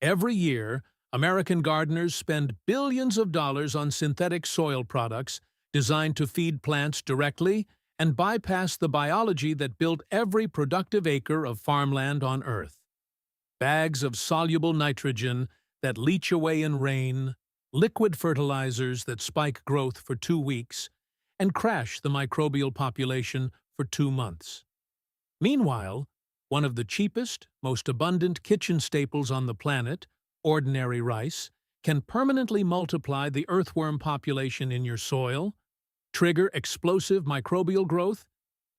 Every year, American gardeners spend billions of dollars on synthetic soil products designed to feed plants directly and bypass the biology that built every productive acre of farmland on Earth. Bags of soluble nitrogen that leach away in rain, liquid fertilizers that spike growth for 2 weeks, and crash the microbial population for 2 months. Meanwhile, one of the cheapest, most abundant kitchen staples on the planet, ordinary rice, can permanently multiply the earthworm population in your soil, trigger explosive microbial growth,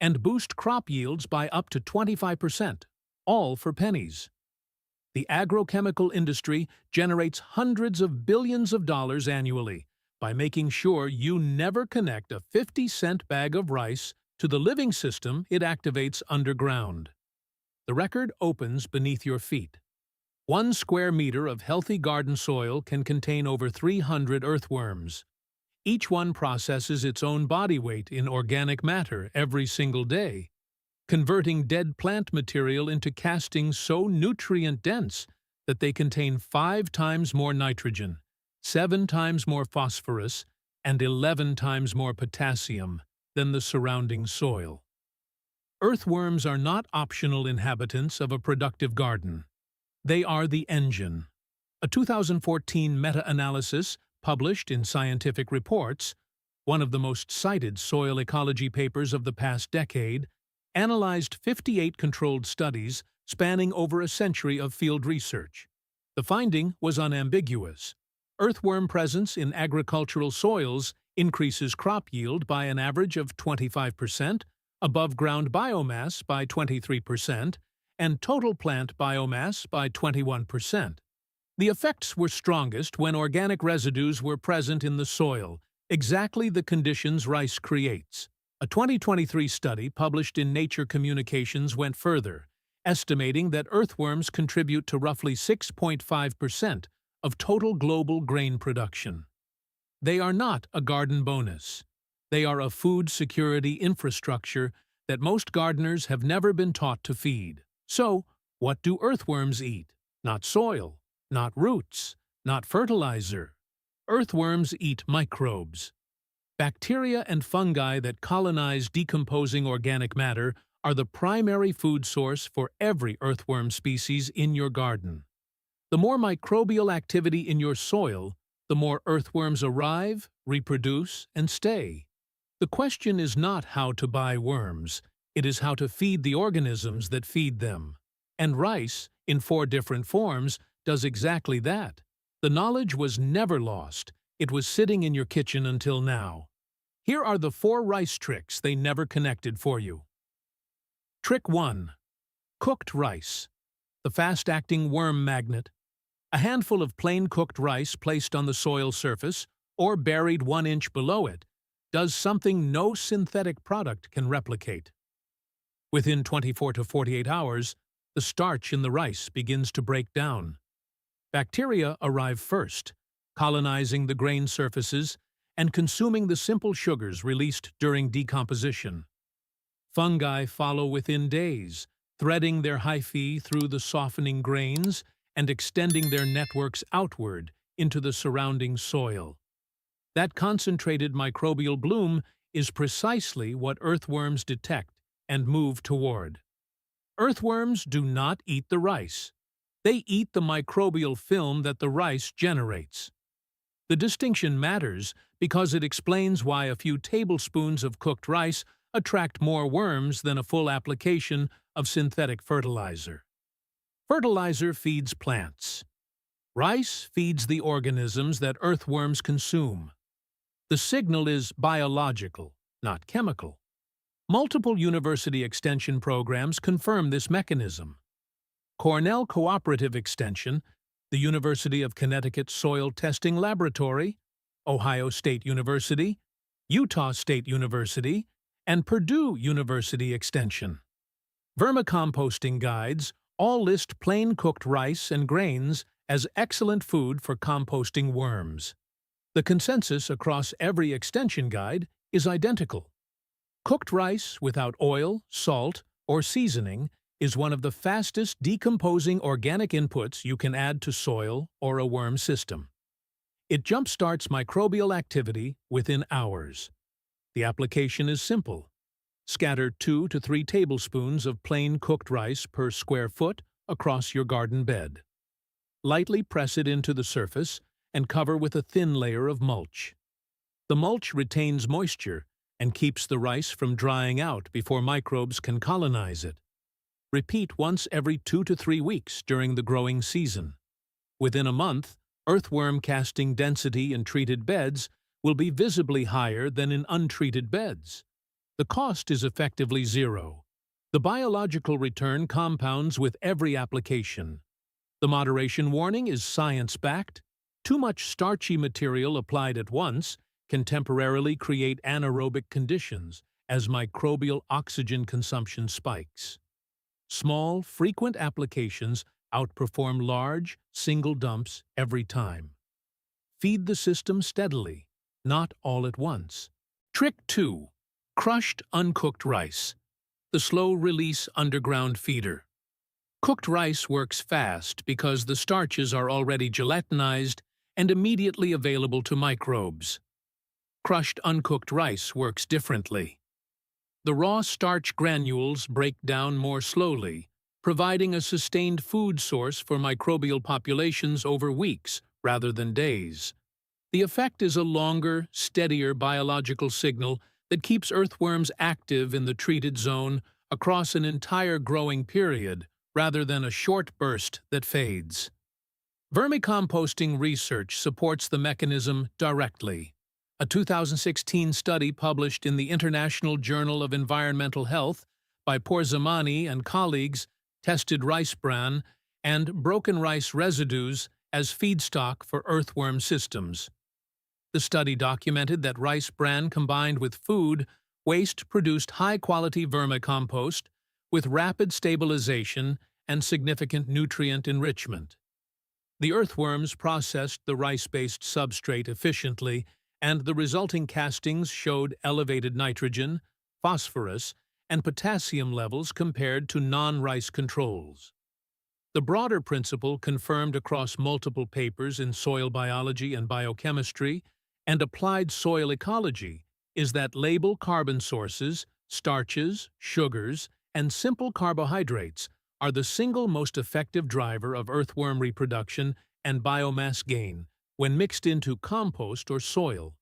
and boost crop yields by up to 25%, all for pennies. The agrochemical industry generates hundreds of billions of dollars annually by making sure you never connect a 50-cent bag of rice to the living system it activates underground. The record opens beneath your feet. 1 square meter of healthy garden soil can contain over 300 earthworms. Each one processes its own body weight in organic matter every single day, converting dead plant material into castings so nutrient-dense that they contain 5 times more nitrogen, 7 times more phosphorus, and 11 times more potassium than the surrounding soil. Earthworms are not optional inhabitants of a productive garden. They are the engine. A 2014 meta-analysis published in Scientific Reports, one of the most cited soil ecology papers of the past decade, analyzed 58 controlled studies spanning over a century of field research. The finding was unambiguous. Earthworm presence in agricultural soils increases crop yield by an average of 25%, above-ground biomass by 23%, and total plant biomass by 21%. The effects were strongest when organic residues were present in the soil, exactly the conditions rice creates. A 2023 study published in Nature Communications went further, estimating that earthworms contribute to roughly 6.5% of total global grain production. They are not a garden bonus. They are a food security infrastructure that most gardeners have never been taught to feed. So, what do earthworms eat? Not soil, not roots, not fertilizer. Earthworms eat microbes. Bacteria and fungi that colonize decomposing organic matter are the primary food source for every earthworm species in your garden. The more microbial activity in your soil, the more earthworms arrive, reproduce, and stay. The question is not how to buy worms, it is how to feed the organisms that feed them. And rice, in 4 different forms, does exactly that. The knowledge was never lost, it was sitting in your kitchen until now. Here are the 4 rice tricks they never connected for you. Trick 1. Cooked rice. The fast-acting worm magnet. A handful of plain cooked rice placed on the soil surface, or buried 1 inch below it, does something no synthetic product can replicate. Within 24 to 48 hours, the starch in the rice begins to break down. Bacteria arrive first, colonizing the grain surfaces and consuming the simple sugars released during decomposition. Fungi follow within days, threading their hyphae through the softening grains and extending their networks outward into the surrounding soil. That concentrated microbial bloom is precisely what earthworms detect and move toward. Earthworms do not eat the rice. They eat the microbial film that the rice generates. The distinction matters because it explains why a few tablespoons of cooked rice attract more worms than a full application of synthetic fertilizer. Fertilizer feeds plants. Rice feeds the organisms that earthworms consume. The signal is biological, not chemical. Multiple university extension programs confirm this mechanism. Cornell Cooperative Extension, the University of Connecticut Soil Testing Laboratory, Ohio State University, Utah State University, and Purdue University Extension. Vermicomposting guides all list plain cooked rice and grains as excellent food for composting worms. The consensus across every extension guide is identical. Cooked rice without oil, salt, or seasoning is one of the fastest decomposing organic inputs you can add to soil or a worm system. It jumpstarts microbial activity within hours. The application is simple. Scatter 2 to 3 tablespoons of plain cooked rice per square foot across your garden bed. Lightly press it into the surface and cover with a thin layer of mulch. The mulch retains moisture and keeps the rice from drying out before microbes can colonize it. Repeat once every 2 to 3 weeks during the growing season. Within a month, earthworm casting density in treated beds will be visibly higher than in untreated beds. The cost is effectively zero. The biological return compounds with every application. The moderation warning is science-backed. Too much starchy material applied at once can temporarily create anaerobic conditions as microbial oxygen consumption spikes. Small, frequent applications outperform large, single dumps every time. Feed the system steadily, not all at once. Trick 2. Crushed uncooked rice. The slow-release underground feeder. Cooked rice works fast because the starches are already gelatinized and immediately available to microbes. Crushed uncooked rice works differently. The raw starch granules break down more slowly, providing a sustained food source for microbial populations over weeks rather than days. The effect is a longer, steadier biological signal that keeps earthworms active in the treated zone across an entire growing period, rather than a short burst that fades. Vermicomposting research supports the mechanism directly. A 2016 study published in the International Journal of Environmental Health by Porzamani and colleagues tested rice bran and broken rice residues as feedstock for earthworm systems. The study documented that rice bran combined with food waste produced high-quality vermicompost with rapid stabilization and significant nutrient enrichment. The earthworms processed the rice-based substrate efficiently, and the resulting castings showed elevated nitrogen, phosphorus, and potassium levels compared to non-rice controls. The broader principle confirmed across multiple papers in soil biology and biochemistry and applied soil ecology is that label carbon sources, starches, sugars, and simple carbohydrates are the single most effective driver of earthworm reproduction and biomass gain when mixed into compost or soil.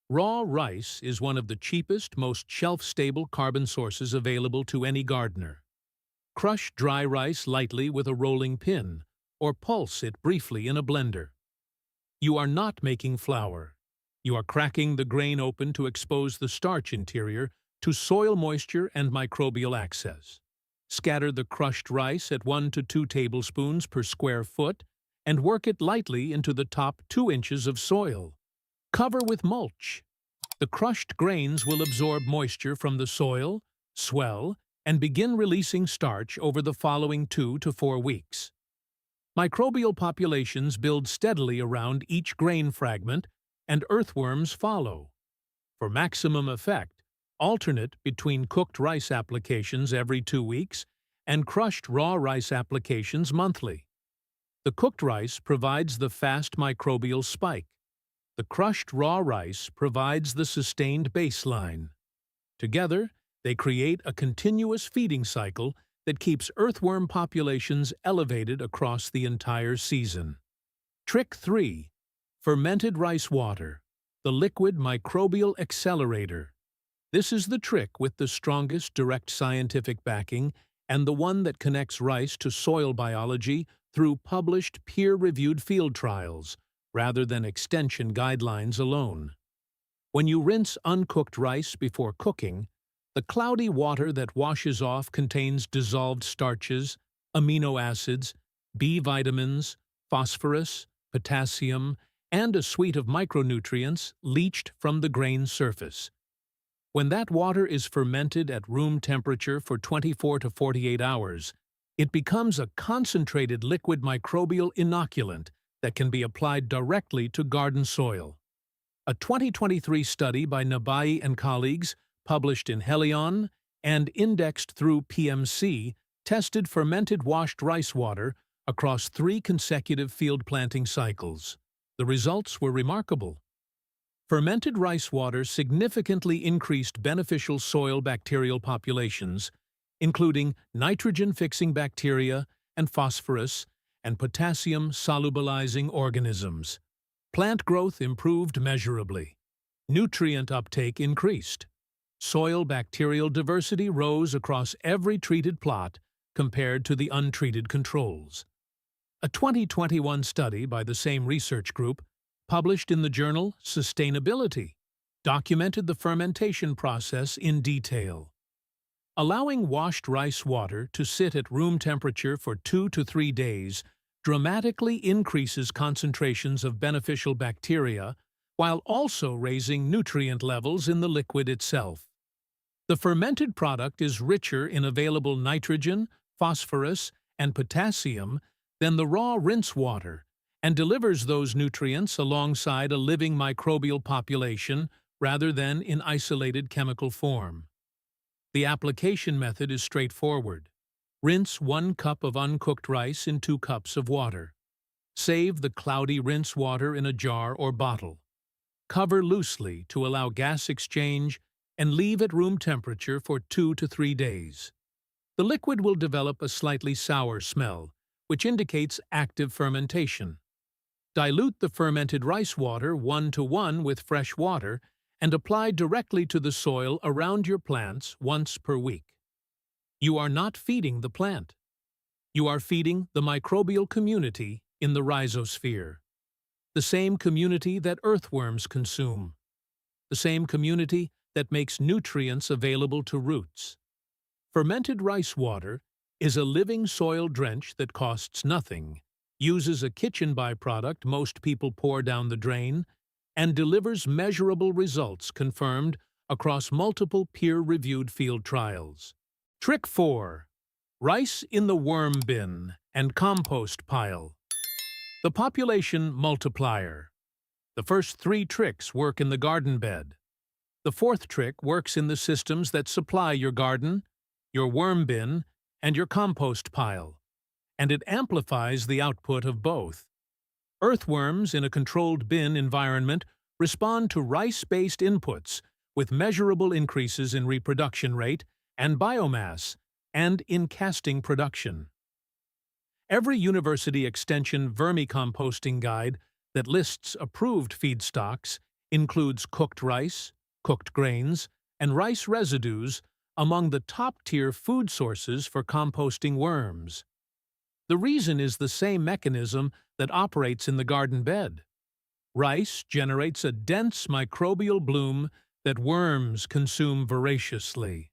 Raw rice is one of the cheapest, most shelf-stable carbon sources available to any gardener. Crush dry rice lightly with a rolling pin, or pulse it briefly in a blender. You are not making flour. You are cracking the grain open to expose the starch interior to soil moisture and microbial access. Scatter the crushed rice at 1 to 2 tablespoons per square foot and work it lightly into the top 2 inches of soil. Cover with mulch. The crushed grains will absorb moisture from the soil, swell, and begin releasing starch over the following 2 to 4 weeks. Microbial populations build steadily around each grain fragment, and earthworms follow. For maximum effect, alternate between cooked rice applications every 2 weeks and crushed raw rice applications monthly. The cooked rice provides the fast microbial spike. The crushed raw rice provides the sustained baseline. Together, they create a continuous feeding cycle that keeps earthworm populations elevated across the entire season. Trick 3. Fermented rice water, the liquid microbial accelerator. This is the trick with the strongest direct scientific backing and the one that connects rice to soil biology through published peer-reviewed field trials, rather than extension guidelines alone. When you rinse uncooked rice before cooking, the cloudy water that washes off contains dissolved starches, amino acids, B vitamins, phosphorus, potassium, and a suite of micronutrients leached from the grain surface. When that water is fermented at room temperature for 24 to 48 hours, it becomes a concentrated liquid microbial inoculant that can be applied directly to garden soil. A 2023 study by Nabai and colleagues, published in Helion and indexed through PMC, tested fermented washed rice water across 3 consecutive field planting cycles. The results were remarkable. Fermented rice water significantly increased beneficial soil bacterial populations, including nitrogen-fixing bacteria and phosphorus and potassium-solubilizing organisms. Plant growth improved measurably. Nutrient uptake increased. Soil bacterial diversity rose across every treated plot compared to the untreated controls. A 2021 study by the same research group, published in the journal Sustainability, documented the fermentation process in detail. Allowing washed rice water to sit at room temperature for 2 to 3 days dramatically increases concentrations of beneficial bacteria while also raising nutrient levels in the liquid itself. The fermented product is richer in available nitrogen, phosphorus, and potassium than the raw rinse water and delivers those nutrients alongside a living microbial population rather than in isolated chemical form. The application method is straightforward. Rinse 1 cup of uncooked rice in 2 cups of water. Save the cloudy rinse water in a jar or bottle. Cover loosely to allow gas exchange and leave at room temperature for 2 to 3 days. The liquid will develop a slightly sour smell, which indicates active fermentation. Dilute the fermented rice water 1:1 with fresh water and apply directly to the soil around your plants once per week. You are not feeding the plant. You are feeding the microbial community in the rhizosphere. The same community that earthworms consume. The same community that makes nutrients available to roots. Fermented rice water is a living soil drench that costs nothing, uses a kitchen byproduct most people pour down the drain, and delivers measurable results confirmed across multiple peer-reviewed field trials. Trick 4. Rice in the worm bin and compost pile. The population multiplier. The first 3 tricks work in the garden bed. The 4th trick works in the systems that supply your garden, your worm bin, and your compost pile, and it amplifies the output of both. Earthworms in a controlled bin environment respond to rice-based inputs with measurable increases in reproduction rate and biomass and in casting production. Every University Extension vermicomposting guide that lists approved feedstocks includes cooked rice, cooked grains, and rice residues among the top-tier food sources for composting worms. The reason is the same mechanism that operates in the garden bed. Rice generates a dense microbial bloom that worms consume voraciously.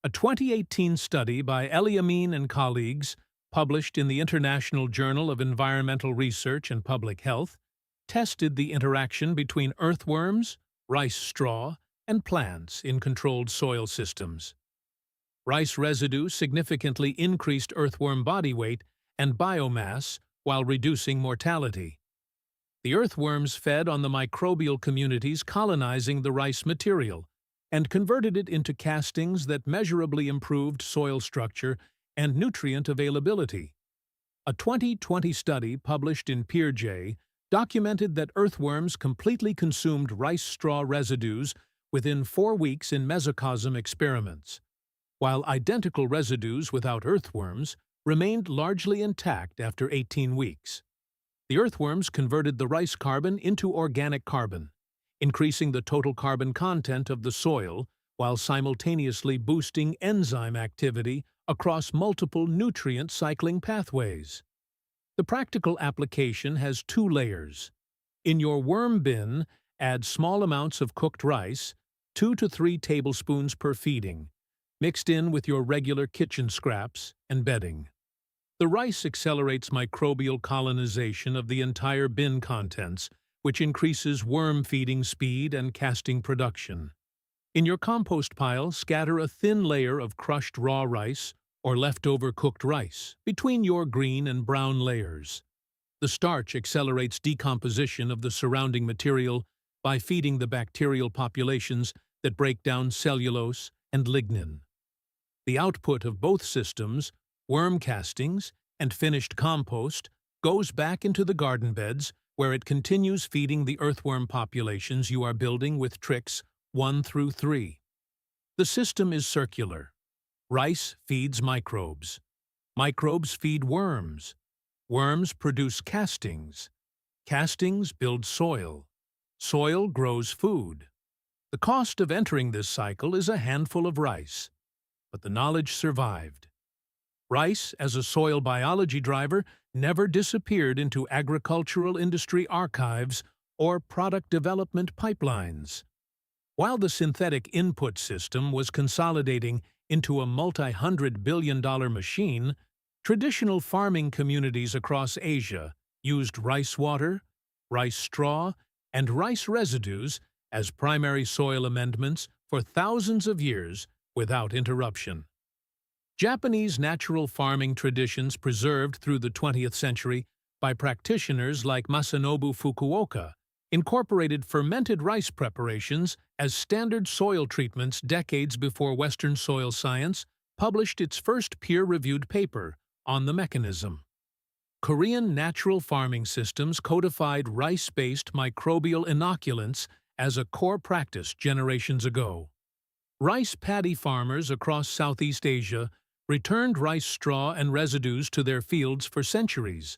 A 2018 study by Eliamine and colleagues, published in the International Journal of Environmental Research and Public Health, tested the interaction between earthworms, rice straw, and plants in controlled soil systems. Rice residue significantly increased earthworm body weight and biomass while reducing mortality. The earthworms fed on the microbial communities colonizing the rice material and converted it into castings that measurably improved soil structure and nutrient availability. A 2020 study published in PeerJ documented that earthworms completely consumed rice straw residues within 4 weeks in mesocosm experiments, while identical residues without earthworms remained largely intact after 18 weeks. The earthworms converted the rice carbon into organic carbon, increasing the total carbon content of the soil while simultaneously boosting enzyme activity across multiple nutrient cycling pathways. The practical application has 2 layers. In your worm bin, add small amounts of cooked rice, 2 to 3 tablespoons per feeding, mixed in with your regular kitchen scraps and bedding. The rice accelerates microbial colonization of the entire bin contents, which increases worm feeding speed and casting production. In your compost pile, scatter a thin layer of crushed raw rice or leftover cooked rice between your green and brown layers. The starch accelerates decomposition of the surrounding material by feeding the bacterial populations that break down cellulose and lignin. The output of both systems, Worm castings and finished compost goes back into the garden beds where it continues feeding the earthworm populations you are building with tricks 1 through 3. The system is circular. Rice feeds microbes. Microbes feed worms. Worms produce castings. Castings build soil. Soil grows food. The cost of entering this cycle is a handful of rice, but the knowledge survived. Rice, as a soil biology driver, never disappeared into agricultural industry archives or product development pipelines. While the synthetic input system was consolidating into a multi-hundred-billion-dollar machine, traditional farming communities across Asia used rice water, rice straw, and rice residues as primary soil amendments for thousands of years without interruption. Japanese natural farming traditions preserved through the 20th century by practitioners like Masanobu Fukuoka incorporated fermented rice preparations as standard soil treatments decades before Western soil science published its first peer-reviewed paper on the mechanism. Korean natural farming systems codified rice-based microbial inoculants as a core practice generations ago. Rice paddy farmers across Southeast Asia returned rice straw and residues to their fields for centuries,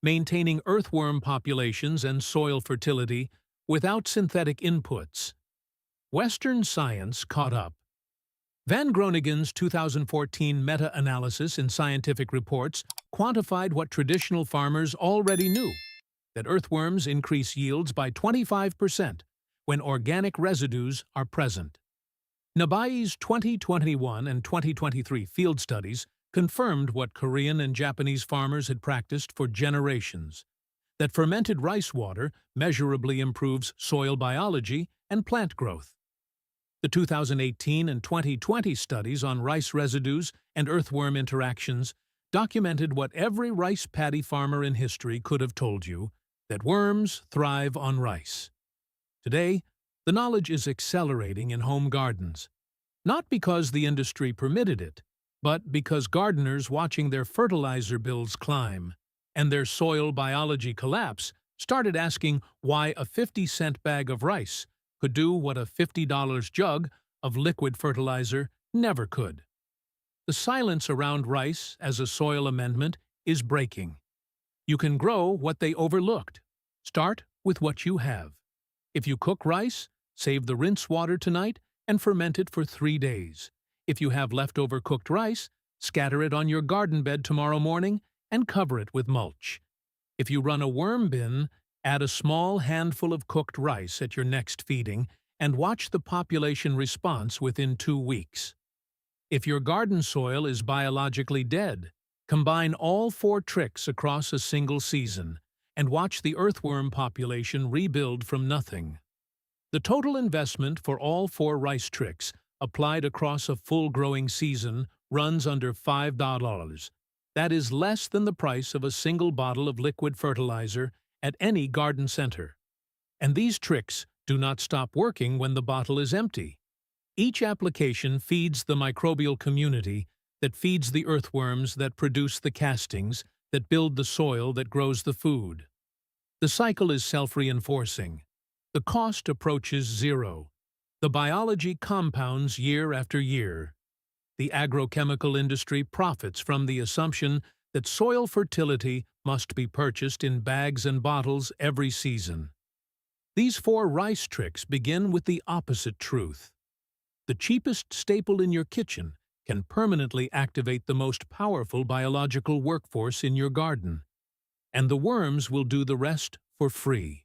maintaining earthworm populations and soil fertility without synthetic inputs. Western science caught up. Van Groningen's 2014 meta-analysis in Scientific Reports quantified what traditional farmers already knew, that earthworms increase yields by 25% when organic residues are present. Nabai's 2021 and 2023 field studies confirmed what Korean and Japanese farmers had practiced for generations, that fermented rice water measurably improves soil biology and plant growth. The 2018 and 2020 studies on rice residues and earthworm interactions documented what every rice paddy farmer in history could have told you, that worms thrive on rice. Today, the knowledge is accelerating in home gardens, not because the industry permitted it, but because gardeners watching their fertilizer bills climb and their soil biology collapse started asking why a 50-cent bag of rice could do what a $50 jug of liquid fertilizer never could. The silence around rice as a soil amendment is breaking. You can grow what they overlooked. Start with what you have. If you cook rice, save the rinse water tonight and ferment it for 3 days. If you have leftover cooked rice, scatter it on your garden bed tomorrow morning and cover it with mulch. If you run a worm bin, add a small handful of cooked rice at your next feeding and watch the population response within 2 weeks. If your garden soil is biologically dead, combine all 4 tricks across a single season and watch the earthworm population rebuild from nothing. The total investment for all 4 rice tricks applied across a full growing season runs under $5. That is less than the price of a single bottle of liquid fertilizer at any garden center. And these tricks do not stop working when the bottle is empty. Each application feeds the microbial community that feeds the earthworms that produce the castings that build the soil that grows the food. The cycle is self-reinforcing. The cost approaches zero. The biology compounds year after year. The agrochemical industry profits from the assumption that soil fertility must be purchased in bags and bottles every season. These 4 rice tricks begin with the opposite truth. The cheapest staple in your kitchen can permanently activate the most powerful biological workforce in your garden, and the worms will do the rest for free.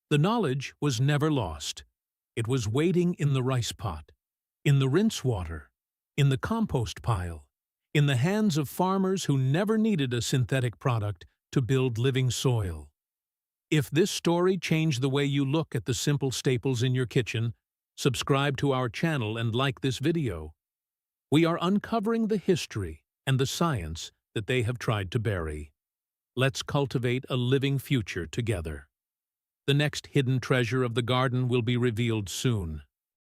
The knowledge was never lost. It was waiting in the rice pot, in the rinse water, in the compost pile, in the hands of farmers who never needed a synthetic product to build living soil. If this story changed the way you look at the simple staples in your kitchen, subscribe to our channel and like this video. We are uncovering the history and the science that they have tried to bury. Let's cultivate a living future together. The next hidden treasure of the garden will be revealed soon.